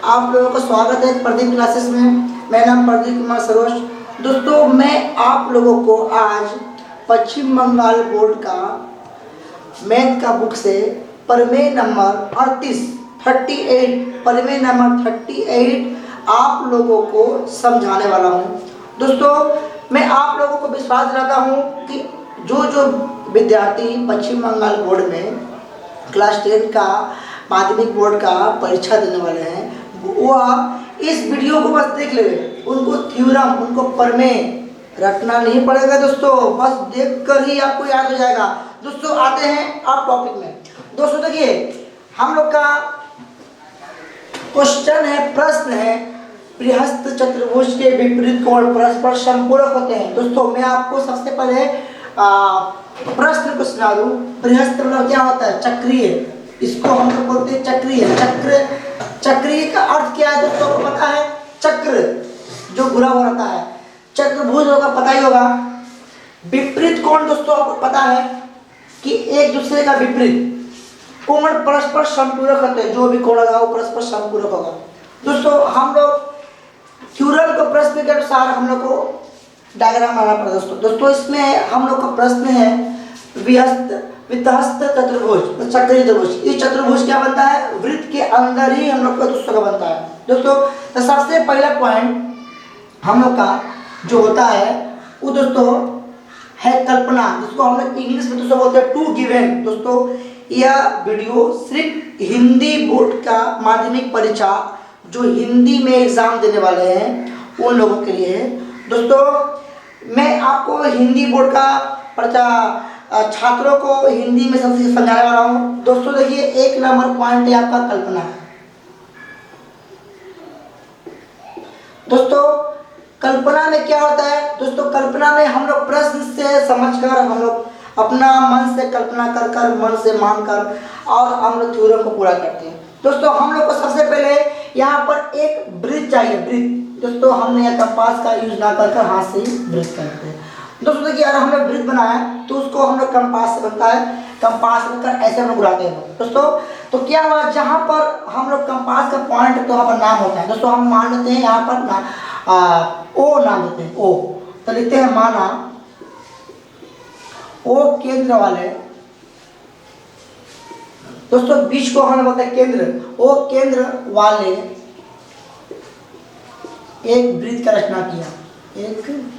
आप लोगों का स्वागत है प्रदीप क्लासेस में। मेरा नाम प्रदीप कुमार सरोज। दोस्तों, मैं आप लोगों को आज पश्चिम बंगाल बोर्ड का मैथ का बुक से प्रमेय नंबर 38 प्रमेय नंबर 38 आप लोगों को समझाने वाला हूँ। दोस्तों, मैं आप लोगों को विश्वास दिलाता हूँ कि जो विद्यार्थी पश्चिम बंगाल बोर्ड में क्लास 10 का माध्यमिक बोर्ड का परीक्षा देने वाले हैं, वह इस वीडियो को बस देख ले। उनको थ्योरम, उनको प्रमेय रटना नहीं पड़ेगा दोस्तों, बस देखकर ही आपको याद हो जाएगा। दोस्तों, आते हैं आप टॉपिक में। दोस्तों देखिए, हम लोग का क्वेश्चन है, प्रश्न है, बृहस्थ चतुर्भुज के विपरीत कोण परस्पर संपूरक होते हैं। दोस्तों, मैं आपको सबसे पहले प्रश्न को सुना दूं। बृहस्थ मतलब क्या होता है? चक्रीय। इसको हम लोग बोलते हैं चक्रीय। चक्रीय का अर्थ क्या है दोस्तों, आपको पता है? चक्र जो घुरा हुआ रहता है। चतुर्भुज होगा, पता ही होगा। विपरीत कोण दोस्तों, आपको पता है कि एक दूसरे का विपरीत कोण परस्पर संपूरक होते हैं। जो भी कोण होगा वो परस्पर संपूरक होगा। दोस्तों, हम लोग थ्योरम को प्रश्न के अनुसार हम लोग को डायग्राम बनाना पड़ता है। दोस्तों इसमें हम लोग का प्रश्न है वितहस्त चतुर्भुज, चक्रीय चतुर्भुज। इस चतुर्भुज क्या बनता है? वृत्त के अंदर ही हम लोग का दोस्तों का बनता है। दोस्तों, तो सबसे पहला पॉइंट हम लोग का जो होता है वो दोस्तों है कल्पना, जिसको हम लोग इंग्लिश में दोस्तों बोलते हैं टू गिवन। दोस्तों, यह वीडियो सिर्फ हिंदी बोर्ड का माध्यमिक परीक्षा जो हिंदी में एग्जाम देने वाले हैं उन लोगों के लिए है। दोस्तों, मैं आपको हिंदी बोर्ड का छात्रों को हिंदी में सबसे समझाने वाला हूँ। दोस्तों देखिए, 1 नंबर पॉइंट है आपका कल्पना। दोस्तों, कल्पना में क्या होता है? दोस्तों, कल्पना में हम लोग प्रश्न से समझकर, हम लोग अपना मन से कल्पना कर मन से मानकर और हम लोग थ्योरम को पूरा करते हैं। दोस्तों, हम लोग को सबसे पहले यहाँ पर एक वृत्त चाहिए। वृत्त दोस्तों, हमने यह कंपास का यूज ना कर हाथ से ही वृत्त करते हैं। दोस्तों देखिए, अगर हमने वृत्त बनाया तो उसको हम लोग कंपास से बनता है, कंपास बनकर ऐसे हम लोग उड़ाते हैं। दोस्तों, तो क्या हुआ, जहाँ पर हम लोग कंपास का पॉइंट तो वहाँ पर नाम होता है। दोस्तों, हम मान लेते हैं यहाँ पर ओ नाम देते हैं। ओ तो लिखते हैं माना ओ केंद्र वाले। दोस्तों, बीच को हम बोलते हैं केंद्र। ओ केंद्र वाले एक वृत्त का रचना किया, एक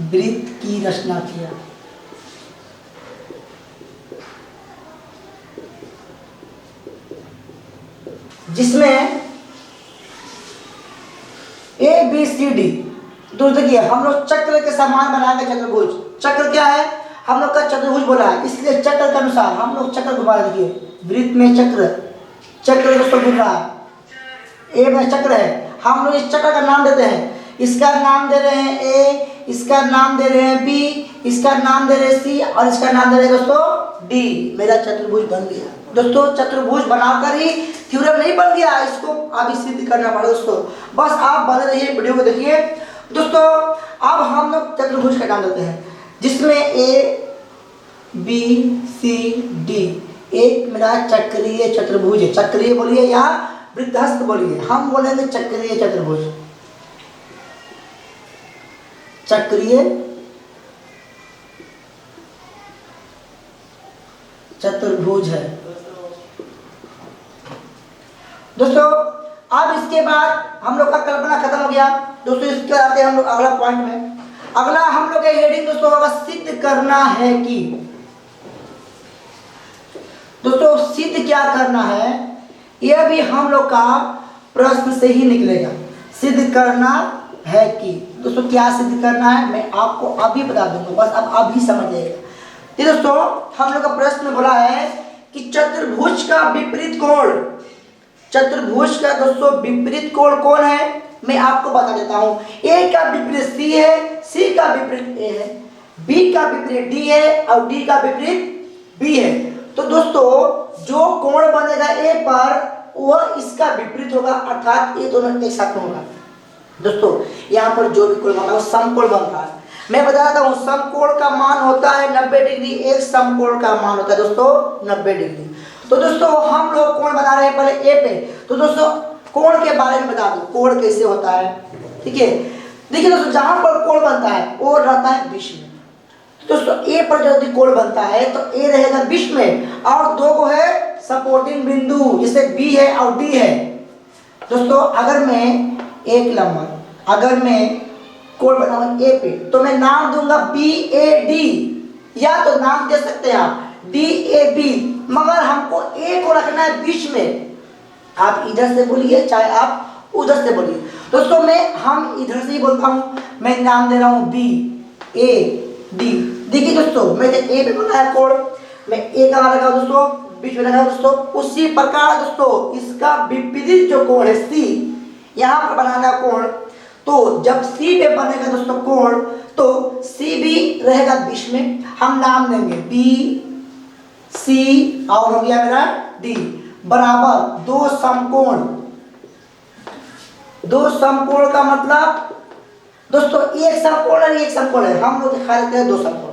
वृत्त की रचना किया। जिसमें ए बी सी डी। दोस्तों देखिए, हम लोग चक्र के समान बनाएंगे चतुर्भुज। चक्र क्या है? हम लोग का चतुर्भुज बोला है, इसलिए चक्र के अनुसार हम लोग चक्र घुमा। देखिए, वृत्त में चक्र दोस्तों घूम रहा है। ए में चक्र है, हम लोग इस चक्र का नाम देते हैं। इसका नाम दे रहे हैं ए, इसका नाम दे रहे हैं बी, इसका नाम दे रहे हैं सी और इसका नाम दे रहे हैं दोस्तों डी। मेरा चतुर्भुज बन गया। दोस्तों, चतुर्भुज बनाकर ही थ्योरम नहीं बन गया, इसको अभी सिद्ध करना पड़ा। दोस्तों, बस आप बने रहिए, वीडियो को देखिए। दोस्तों, अब हम लोग चतुर्भुज का नाम देते हैं, जिसमें ए बी सी डी एक मेरा चक्रीय चतुर्भुज है। चक्रीय बोलिए या वृत्तहस्त बोलिए, हम बोलेंगे चक्रीय चतुर्भुज। चक्रीय चतुर्भुज है। दोस्तों, अब इसके बाद हम लोग का कल्पना खत्म हो गया। दोस्तों, इसके बाद आते हैं हम लोग अगला पॉइंट में। अगला हम लोग का हेडिंग दोस्तों होगा सिद्ध करना है कि। दोस्तों, सिद्ध क्या करना है यह भी हम लोग का प्रश्न से ही निकलेगा। सिद्ध करना है कि दोस्तों क्या सिद्ध करना है मैं आपको अभी बता दूंगा, बस आप अभी समझिएगा। ये दोस्तों, हम लोग का प्रश्न बोला है कि चतुर्भुज का विपरीत कोण, चतुर्भुज का दोस्तों विपरीत कोण कौन है मैं आपको बता देता हूं। ए का विपरीत सी है, सी का विपरीत ए है, बी का विपरीत डी है और डी का विपरीत बी है। तो दोस्तों, जो कोण बनेगा ए पर वह इसका विपरीत होगा, अर्थात ये दोनों एक साथ होगा। दोस्तों, यहाँ पर जो भी कोण बनता है वो समकोण बनता है। मैं बता देता हूँ, समकोण का मान होता है 90 डिग्री। एक समकोण का मान होता है दोस्तों 90 डिग्री। तो दोस्तों हम लोग कोण बना रहे हैं पहले ए पे। तो दोस्तों कोण के बारे में बता दूं, कोण कैसे होता है, ठीक है। देखिए दोस्तों जहां पर कोण बनता है वो रहता है बीच में। तो दोस्तों ए पर यदि कोण बनता है तो ए रहेगा बीच में और दो को है सपोर्टिंग बिंदु, जैसे बी है और डी है। दोस्तों अगर मैं एक नंबर अगर मैं कोण बनाऊंगा ए पे तो मैं नाम दूंगा बी ए डी, या तो नाम दे सकते हैं आप डी ए बी, मगर हमको ए को रखना है बीच में। आप इधर से बोलिए चाहे आप उधर से बोलिए। दोस्तों हम इधर से ही बोलता हूँ, मैं नाम दे रहा हूँ बी ए डी। देखिए दोस्तों मैं ए पे बनाया कोण, मैं ए का रखा दोस्तों बीच में रखा दोस्तों। उसी प्रकार दोस्तों इसका विपरीत जो कोण है सी, यहाँ पर बनाना कोण, तो जब सी पे बनेगा दोस्तों कोण तो सी भी रहेगा बीच में। हम नाम देंगे बी सी और हो गया मेरा डी बराबर दो समकोण। दो समकोण का मतलब दोस्तों एक समकोण है एक समकोण है, हम लोग दिखा देते हैं दो समकोण।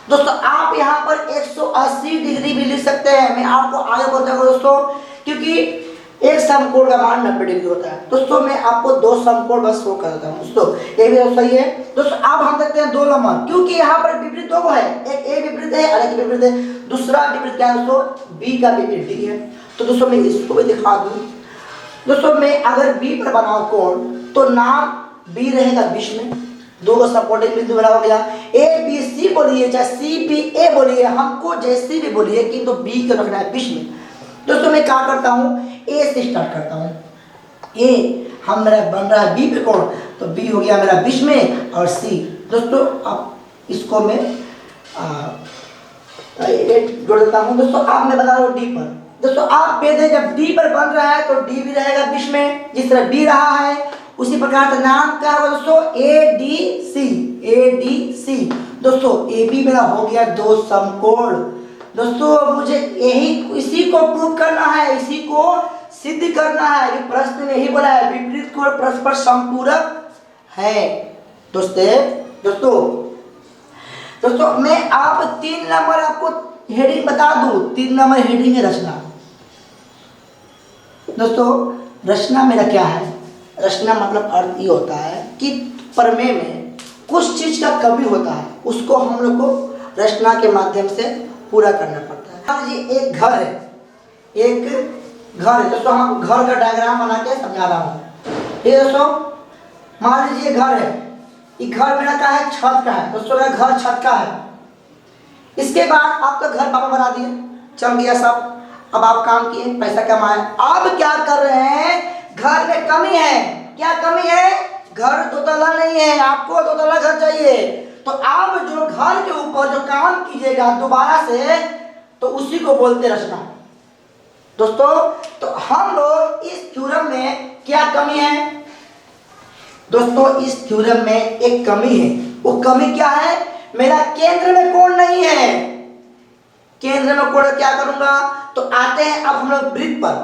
दोस्तों आप यहाँ पर 180 डिग्री भी लिख सकते हैं, मैं आपको आगे बताऊंगा दोस्तों, क्योंकि एक समकोण का मान 90 डिग्री होता है। दोस्तों मैं आपको दो समकोण बस शो कर देता हूँ दोस्तों, ये भी सही है। दोस्तों अब हम देखते हैं 2 नंबर, क्योंकि यहाँ पर विपरीत दो है, एक ए विपरीत है और एक विपरीत है। दूसरा विपरीत क्या है दोस्तों, बी का विपरीत डी है। तो दोस्तों मैं इसको भी दिखा दूँ। दोस्तों मैं अगर बी पर बनाऊँ कोण तो नाम बी रहेगा बीच में, दो का सपोर्टिंग बिंदु बना हो गया। ए बी सी बोलिए चाहे सी बी ए बोलिए, हमको जैसी भी बोलिए किंतु बी को रखना है बीच में। दोस्तों मैं क्या करता हूँ, ए से स्टार्ट करता हूँ। ए हम मेरा बन रहा है बी पे कोण, तो बी हो गया मेरा बीच में और सी। दोस्तों अब इसको मैं जोड़ देता हूँ। दोस्तों अब मैं बना रहा हूँ डी पर। दोस्तों आप देखें जब डी पर बन रहा है तो डी भी रहेगा बीच में, जिस तरह बी रहा है उसी प्रकार का नाम क्या होगा दोस्तों, A D C. A D C दोस्तों ए बी मेरा हो गया दो समकोण। दोस्तों मुझे इसी को प्रूव करना है, इसी को सिद्ध करना है। ये प्रश्न में ही बोला है विपरीत कोण परस्पर संपूरक है। दोस्तों मैं आप 3 नंबर आपको हेडिंग बता दूं। 3 नंबर हेडिंग है रचना। दोस्तों रचना मेरा क्या है, रचना मतलब अर्थ ये होता है कि प्रमेय में कुछ चीज का कमी होता है, उसको हम लोग को रचना के माध्यम से पूरा करना पड़ता है। मान लीजिए एक घर है, दोस्तों हम घर का डायग्राम बना के समझा रहा हूँ। ठीक है दोस्तों, मान लीजिए घर है, ये घर मेरा क्या है, छत का है। दोस्तों मेरा घर छत का है। इसके बाद आपका घर पापा बना दिए, चल गया सब। अब आप काम किए, पैसा कमाए। अब क्या कर रहे हैं, घर में कमी है। क्या कमी है, घर 2 तला नहीं है, आपको 2 तला घर चाहिए। तो आप जो घर के ऊपर जो काम कीजिएगा दोबारा से, तो उसी को बोलते रचना। दोस्तों तो हम लोग इस थ्योरम में क्या कमी है, दोस्तों इस थ्योरम में एक कमी है। वो कमी क्या है, मेरा केंद्र में कोण नहीं है। केंद्र में कोण क्या करूंगा, तो आते हैं अब हम लोग वृत्त पर।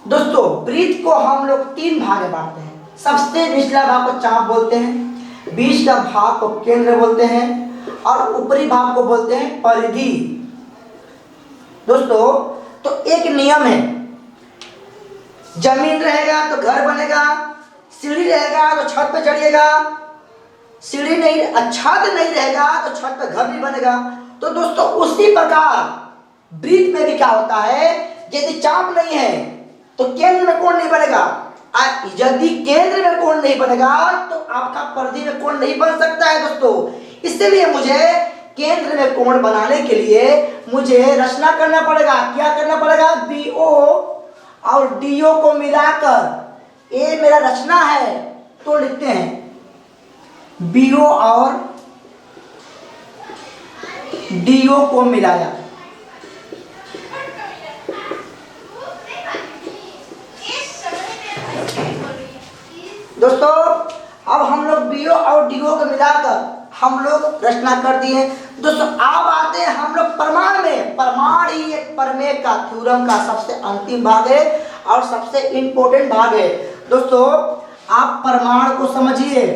दोस्तों वृत्त को हम लोग 3 भाग में बांटते हैं। सबसे निचला भाग को चाप बोलते हैं, बीच का भाग को केंद्र बोलते हैं और ऊपरी भाग को बोलते हैं परिधि। दोस्तों तो एक नियम है, जमीन रहेगा तो घर बनेगा, सीढ़ी रहेगा तो छत पे चढ़िएगा, सीढ़ी नहीं छत नहीं रहेगा तो छत पे घर नहीं बनेगा। तो दोस्तों उसी प्रकार वृत्त में भी क्या होता है, यदि चाप नहीं है तो केंद्र में कोण नहीं बनेगा, यदि केंद्र में कोण नहीं बनेगा तो आपका परिधि में कोण नहीं बन सकता है। दोस्तों इसलिए मुझे केंद्र में कोण बनाने के लिए मुझे रचना करना पड़ेगा। क्या करना पड़ेगा, बीओ और डीओ को मिलाकर, ए मेरा रचना है तो लिखते हैं बीओ और डीओ को मिलाया। दोस्तों अब हम लोग बीओ और डीओ को मिलाकर हम लोग रचना कर दिए। दोस्तों अब आते हैं हम लोग प्रमाण में। प्रमाण ही एक प्रमेय का थ्योरम का सबसे अंतिम भाग है और सबसे इंपॉर्टेंट भाग है। दोस्तों आप प्रमाण को समझिए।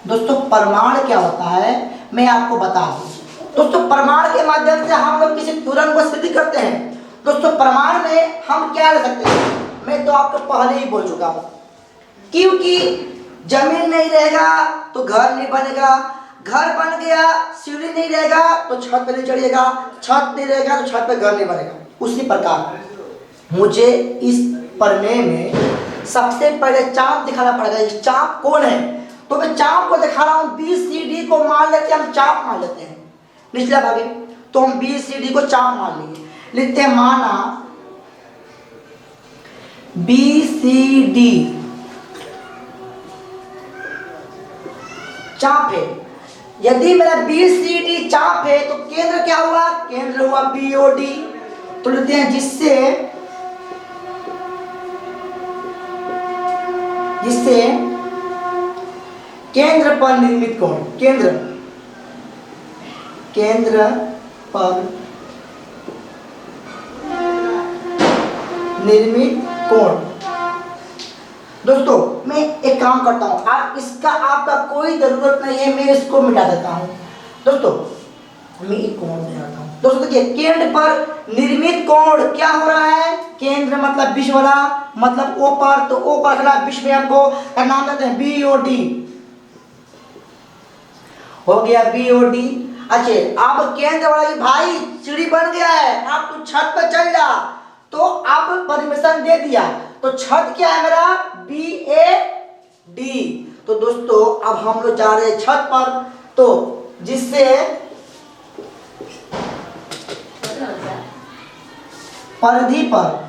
दोस्तों प्रमाण क्या होता है मैं आपको बता दूं। दोस्तों प्रमाण के माध्यम से हम लोग किसी थ्योरम को सिद्ध करते हैं। दोस्तों प्रमाण में हम क्या ले सकते हैं, मैं तो आपको पहले ही बोल चुका हूं, क्योंकि जमीन नहीं रहेगा तो घर नहीं बनेगा, घर बन गया सीढ़ी नहीं रहेगा तो छत पे नहीं चढ़िएगा, छत नहीं रहेगा तो छत पे घर नहीं बनेगा। उसी प्रकार मुझे इस प्रमेय में सबसे पहले चाप दिखाना पड़ेगा। ये चाप कौन है, तो मैं चाप को दिखा रहा हूँ। बी सी डी को मान लेते हैं, हम चाप मान लेते हैं निचला भागे, तो हम बी सी डी को चाप मान लेंगे। लिखते हैं माना बी सी डी चाप है। यदि मेरा बी सी डी चाप है तो केंद्र क्या हुआ, केंद्र हुआ बी ओ डी। तो लिखते हैं जिससे केंद्र पर निर्मित कोण, केंद्र पर निर्मित कोण। दोस्तों मैं एक काम करता हूं, आप इसका आपका कोई जरूरत नहीं है, मैं इसको मिटा देता हूं। दोस्तों मैं एक कोण बनाता हूं। दोस्तों देखिए केंद्र पर निर्मित कोण क्या हो रहा है, केंद्र मतलब विश्व वाला, मतलब ओ पर, तो ओ पर खड़ा विश्व में हमको का नाम देते हैं बी ओ डी, हो गया बी ओ डी। अच्छा अब केंद्र वाला भाई सीढ़ी बन गया है, आप तो छत पर चल जा, तो अब परमिशन दे दिया, तो छत क्या है मेरा बी ए डी। तो दोस्तों अब हम लोग जा रहे हैं छत पर, तो जिससे परिधि पर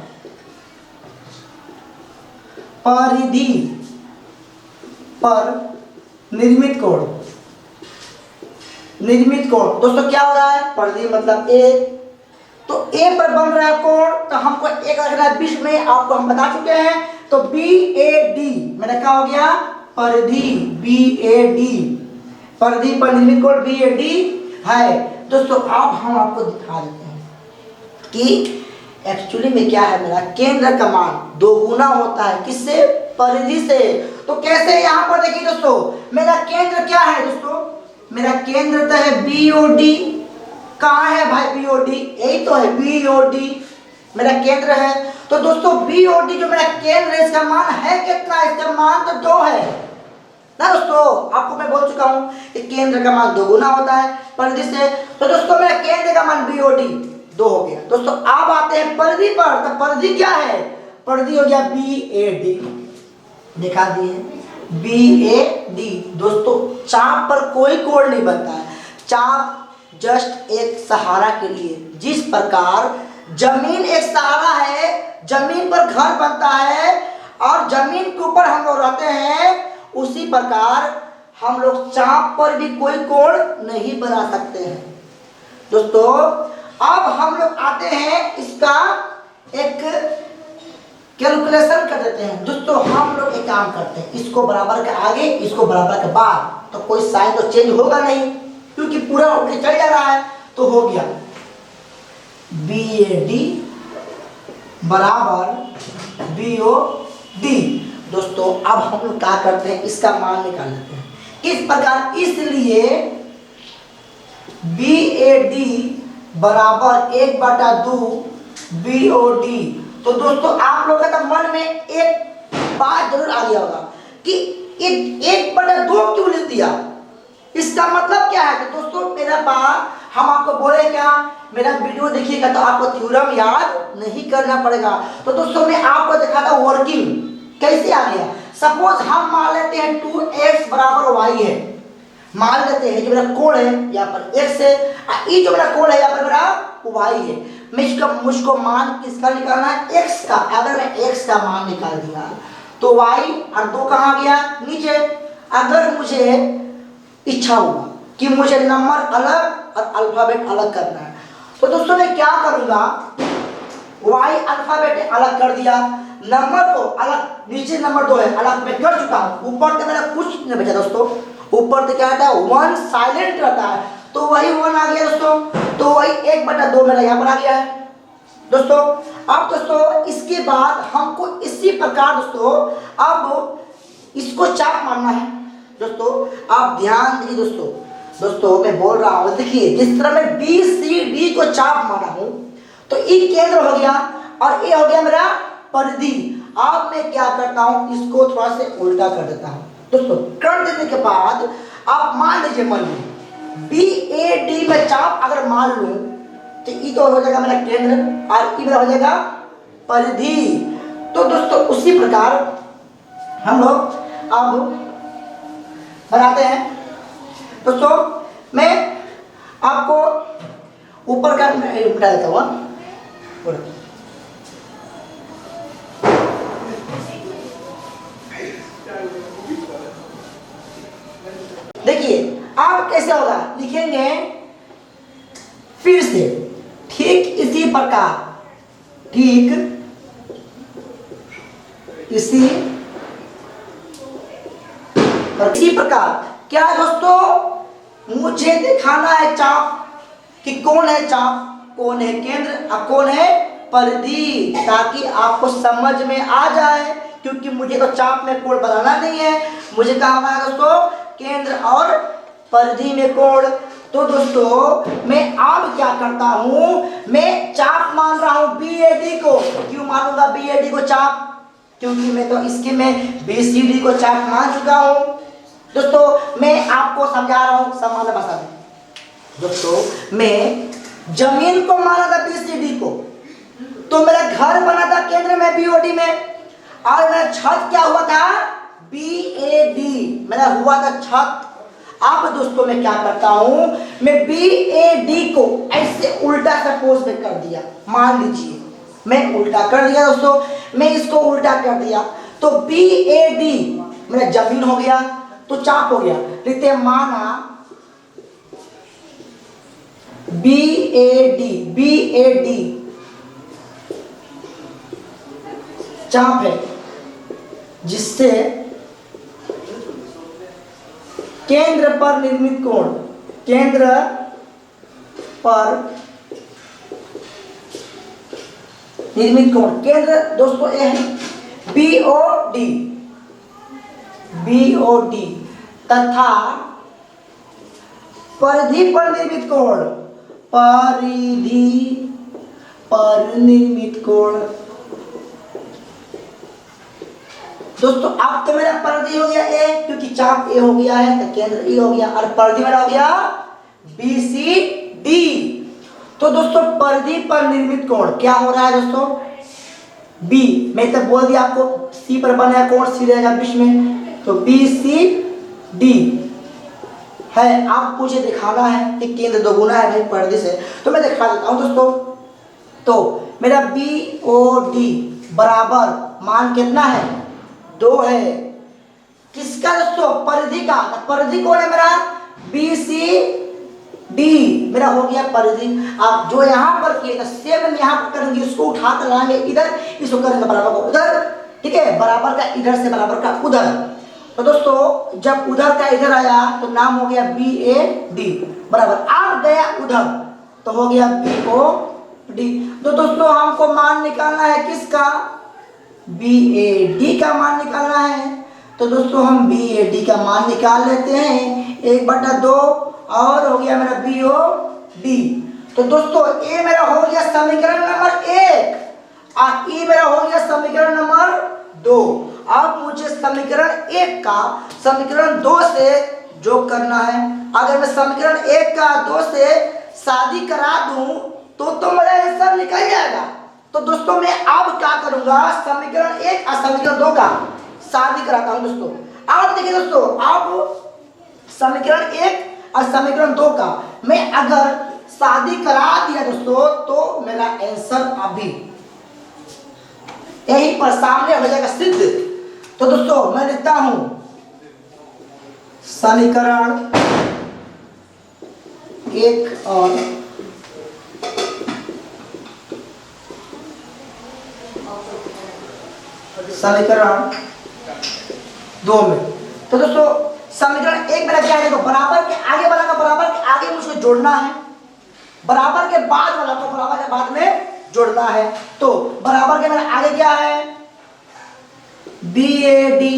निर्मित कोण। दोस्तों क्या हो रहा है, परिधि मतलब ए, तो ए पर बन रहा है कोण, तो हमको एक रखना है विश्व में, आपको हम बता चुके हैं। तो बी ए डी मेरा क्या हो गया, परिधि बी ए डी, परिधि पर निर्मित कोण बी ए डी है। दोस्तों अब हम आपको दिखा देते हैं कि एक्चुअली में क्या है, मेरा केंद्र का मान दोगुना होता है किससे, परिधि से। तो कैसे, यहाँ पर देखिए दोस्तों मेरा केंद्र क्या है, दोस्तों मेरा केंद्र तो है बी ओ डी। कहाँ है भाई बी ओ डी, यही तो है बी ओ डी मेरा केंद्र है। तो दोस्तों बी ओ डी जो मेरा केंद्र है, इसका मान है कितना, इसका मान तो 2 है ना। दोस्तों आपको मैं बोल चुका हूँ कि केंद्र का मान दोगुना होता है परिधि से। तो दोस्तों मेरा केंद्र का मान बी ओ डी 2 हो गया। दोस्तों अब आते हैं परिधि पर, तो परिधि क्या है, परिधि हो गया बी ए डी, दिखा दिए बी ए डी। दोस्तों चाप पर कोई कोण नहीं बनता है, चाप जस्ट एक सहारा के लिए। जिस प्रकार जमीन एक सहारा है, जमीन पर घर बनता है और जमीन के ऊपर हम लोग रहते हैं, उसी प्रकार हम लोग चाप पर भी कोई कोण नहीं बना सकते हैं। दोस्तों अब हम लोग आते हैं, इसका एक कैलकुलेशन कर देते हैं। दोस्तों हम लोग एक काम करते हैं, इसको बराबर के आगे, इसको बराबर के बाद, तो कोई साइन तो चेंज होगा नहीं, क्योंकि पूरा होकर चल जा रहा है। तो हो गया बी ए डी बराबर बी ओ डी। दोस्तों अब हम लोग क्या करते हैं, इसका मान निकाल लेते हैं किस प्रकार, इसलिए बी ए डी बराबर 1/2 बी ओ डी। तो दोस्तों आप लोगों का मन में एक बात जरूर आ गया होगा कि 1/2 क्यों लिख दिया, इसका मतलब क्या है। तो दोस्तों मेरा बात हम आपको बोले क्या, मेरा वीडियो देखिएगा तो आपको थ्योरम याद नहीं करना पड़ेगा। तो दोस्तों मैं आपको दिखाता हूँ वर्किंग कैसे आ गया। सपोज हम मान लेते हैं 2x बराबर y है, मान लेते हैं जो मेरा कोण है यहाँ पर x है, ये जो मेरा कोण है यहाँ पर मेरा y है। मुझको मान किसका निकालना है, x का। अगर मैं x का मान निकाल दिया तो y और 2 कहाँ गया, नीचे। अगर मुझे इच्छा हुआ कि मुझे नंबर अलग और अल्फाबेट अलग करना है, तो दोस्तों मैं क्या करूंगा, y अल्फाबेट अलग कर दिया, नंबर को अलग, नीचे नंबर 2 है अलग मैं कर चुका हूँ, ऊपर तो मेरा कुछ नहीं बचा दोस्तों। ऊपर तो क्या रहता है, 1 साइलेंट रहता है, तो वही 1 आ गया दोस्तों। तो वही 1/2 मेरा यहाँ पर आ गया है दोस्तों। अब दोस्तों इसके बाद हमको इसी प्रकार दोस्तों अब इसको चाप मानना है। दोस्तों आप ध्यान दीजिए दोस्तों, दोस्तों मैं बोल रहा हूँ, देखिए जिस तरह मैं बी सी डी को चाप माना हूँ तो ई केंद्र हो गया और ए हो गया मेरा परिधि। अब मैं क्या करता हूँ, इसको थोड़ा से उल्टा कर देता हूँ। दोस्तों कर देने के बाद आप मान लीजिए, मान लीजिए बी ए डी में चाप अगर मान लूँ तो ई तो हो जाएगा मेरा केंद्र और ई मेरा हो जाएगा परिधि। तो दोस्तों उसी प्रकार हम लोग अब बनाते हैं। दोस्तों मैं आपको ऊपर का मिटा देता हूँ। देखिए आप कैसे होगा, लिखेंगे फिर से ठीक इसी प्रकार, ठीक इसी प्रकार। क्या है दोस्तों, मुझे दिखाना है चाप कि कौन है चाप, कौन है केंद्र और कौन है परिधि, ताकि आपको समझ में आ जाए। क्योंकि मुझे तो चाप में कोण बनाना नहीं है, मुझे कहा है दोस्तों केंद्र और परिधि में कोण। तो दोस्तों मैं अब क्या करता हूं, मैं चाप मान रहा हूं बी ए डी को। क्यों मानूंगा बी ए डी को चाप, क्योंकि मैं तो इसके में बी सी डी को चाप मान चुका हूं। दोस्तों मैं आपको समझा रहा हूं सामान्य भाषा में। दोस्तों मैं जमीन को माना था बी सी डी को, तो मेरा घर बना था केंद्र में बी ओ डी में, और मेरा छत क्या हुआ था बी ए डी, मेरा हुआ था छत। अब दोस्तों मैं क्या करता हूं, मैं बी ए डी को ऐसे उल्टा सपोज में कर दिया, मान लीजिए मैं उल्टा कर दिया। दोस्तों मैं इसको उल्टा कर दिया तो बी ए डी मेरा जमीन हो गया, तो चाप हो गया। लिखते हैं माना बी ए डी चाप है, जिससे केंद्र पर निर्मित कोण, केंद्र पर निर्मित कोण, केंद्र दोस्तों ये है बी ओ डी तथा परिधि पर निर्मित कोण, परिधि पर निर्मित कोण। दोस्तों अब तो मेरा परिधि हो गया ए, क्योंकि चाप ए हो गया है तो केंद्र ए हो गया, और परिधि मेरा हो गया बी सी डी। तो दोस्तों परिधि पर निर्मित कोण क्या हो रहा है दोस्तों, बी, मैं तो बोल दिया आपको सी पर बना कोण सी रहेगा बीच में, तो बी सी डी है। आप मुझे दिखाना है कि केंद्र दोगुना है भाई परिधि से, तो मैं दिखा देता हूं दोस्तों। तो मेरा बी ओ डी बराबर मान कितना है 2 है, किसका दोस्तों परिधि का, परिधि कौन है मेरा बी सी डी मेरा हो गया परिधि। आप जो यहाँ पर किए सेम यहाँ पर करेंगे, इसको उठा कर लाएंगे इधर, इसको करेंगे बराबर का उधर, ठीक है, बराबर का इधर से बराबर का उधर। तो दोस्तों जब उधर का इधर आया तो नाम हो गया बी ए डी बराबर, अब गया उधर तो हो गया बी ओ डी। तो दोस्तों हमको मान निकालना है किसका, बी ए डी का मान निकालना है। तो दोस्तों हम बी ए डी का मान निकाल लेते हैं, 1/2 और हो गया मेरा बी ओ डी। तो दोस्तों ए मेरा हो गया समीकरण नंबर 1 और ई मेरा हो गया समीकरण नंबर 2। अब मुझे समीकरण 1 का समीकरण 2 से जोड़ करना है। अगर मैं समीकरण 1 का 2 से शादी करा दूं तो मेरा आंसर निकल जाएगा। तो दोस्तों मैं अब क्या करूंगा, समीकरण 1 और समीकरण 2 का शादी कराता हूं दोस्तों। अब देखिए दोस्तों, अब समीकरण 1 और समीकरण 2 का मैं अगर शादी करा दिया दोस्तों तो मेरा आंसर अभी यही पर सामने हो जाएगा सिद्ध। तो दोस्तों मैं लिखता हूं समीकरण 1 और समीकरण 2 में। तो दोस्तों समीकरण 1 मेरा क्या है, देखो बराबर के आगे वाला का बराबर के आगे मुझे जोड़ना है, बराबर के बाद वाला को बराबर के बाद में जोड़ना है। तो बराबर के मेरा आगे क्या है बी ए डी,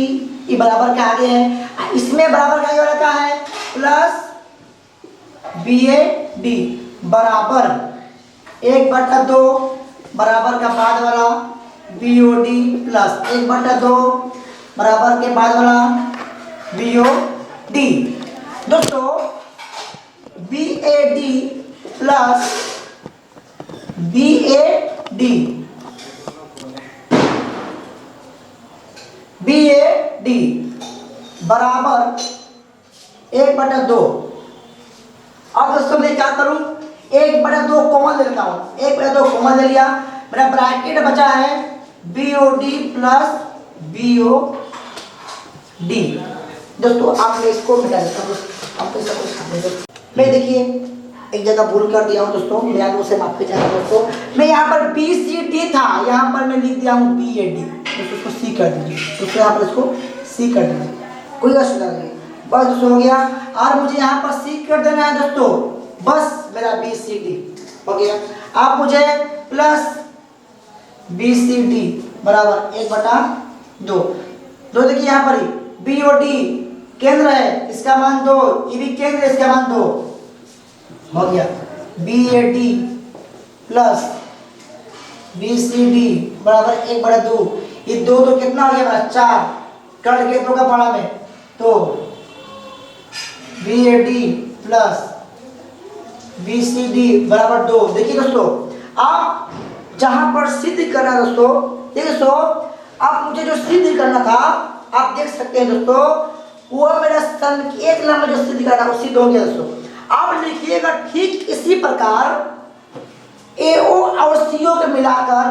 ये बराबर के आगे है, इसमें बराबर के आगे वाला क्या है प्लस बी ए डी बराबर 1/2 बराबर का बाद वाला बी ओ डी प्लस 1/2 बराबर के बाद वाला बी ओ डी। दोस्तों B A D plus B A D B A D बराबर 1/2। अब दोस्तों मैं क्या करूं, 1/2 कॉमन ले लेता हूं, 1/2 कॉमन ले लिया, मेरा ब्रैकेट बचा है B O D plus B O D. दोस्तों आपने इसको मिटा देता हूँ, आपको इसका कुछ मैं देखिए एक जगह भूल कर दिया हूँ दोस्तों, मैं आपको उसे माफ कीजिएगा दोस्तों। मैं यहाँ पर बी सी डी था, यहाँ पर मैं लिख दिया हूँ बी ए डी, उसको सी कर दीजिए, दोस्तों यहाँ पर इसको सी कर दीजिए, कोई असुविधा नहीं। बस दोस्तों हो गया, और मुझे यहाँ पर सी कर देना है दोस्तों, बस मेरा बी सी डी हो गया। आप मुझे प्लस बी सी डी बराबर 1/2। देखिए यहाँ पर बी ओ डी केंद्र है, इसका मान 2, ये भी केंद्र है, इसका मान 2 हो गया। B A D plus B C D बराबर 1/2, ये 2 कितना हो गया, 4 कट के 2 का पड़ा में, तो B A D plus B C D बराबर 2। देखिए दोस्तों आप जहां पर सिद्ध करना है दोस्तों, देखिए दोस्तों आप मुझे जो सिद्ध करना था आप देख सकते हैं दोस्तों, वो मेरा एक नंबर जो सिद्ध करना वो सिद्ध हो गया दोस्तों। आप लिखिएगा ठीक इसी प्रकार ए ओ और सी ओ को मिलाकर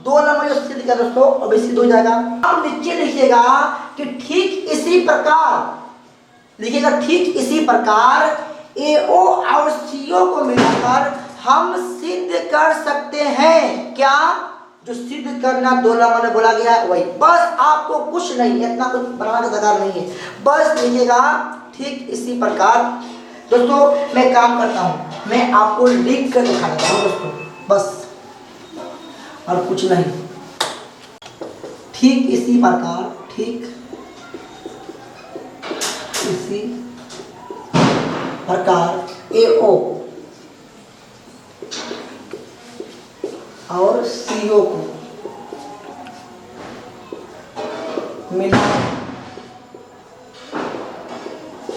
2 नंबर जो सिद्ध किया दोस्तों अब सिद्ध हो जाएगा। आप नीचे लिखिएगा कि ठीक इसी प्रकार, लिखिएगा ठीक इसी प्रकार ए ओ और सी ओ को मिलाकर हम सिद्ध कर सकते हैं। क्या जो सिद्ध करना 2 नंबर में बोला गया है वही, बस आपको कुछ नहीं, इतना कुछ बनाने का दरकार नहीं है, बस लिखिएगा ठीक इसी प्रकार। दोस्तों मैं काम करता हूँ, मैं आपको लिख कर दिखा देता हूँ दोस्तों, बस और कुछ नहीं। ठीक इसी प्रकार, ठीक इसी प्रकार ए ओ और सी ओ को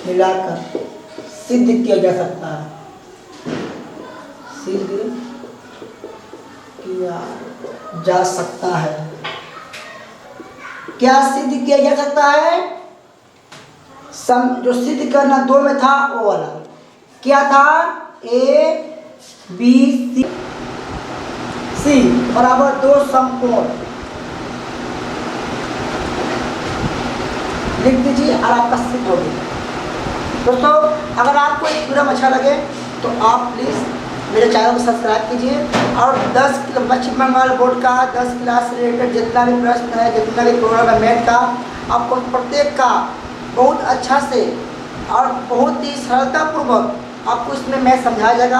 मिलाकर सिद्ध किया जा सकता है, सिद्ध किया जा सकता है। क्या सिद्ध किया जा सकता है, जो सिद्ध करना 2 में था वो वाला क्या था, ए बी सी बराबर 2 समकोण लिख दीजिए और आपका सिद्ध हो गया। दोस्तों अगर आपको एक वीडियो अच्छा लगे तो आप प्लीज़ मेरे चैनल को सब्सक्राइब कीजिए और 10 पश्चिम बंगाल बोर्ड का 10 क्लास से रिलेटेड जितना भी प्रश्न है, जितना भी प्रोग्राम है मैथ का, आपको प्रत्येक का बहुत अच्छा से और बहुत ही सरलतापूर्वक आपको इसमें मैथ समझाया जाएगा।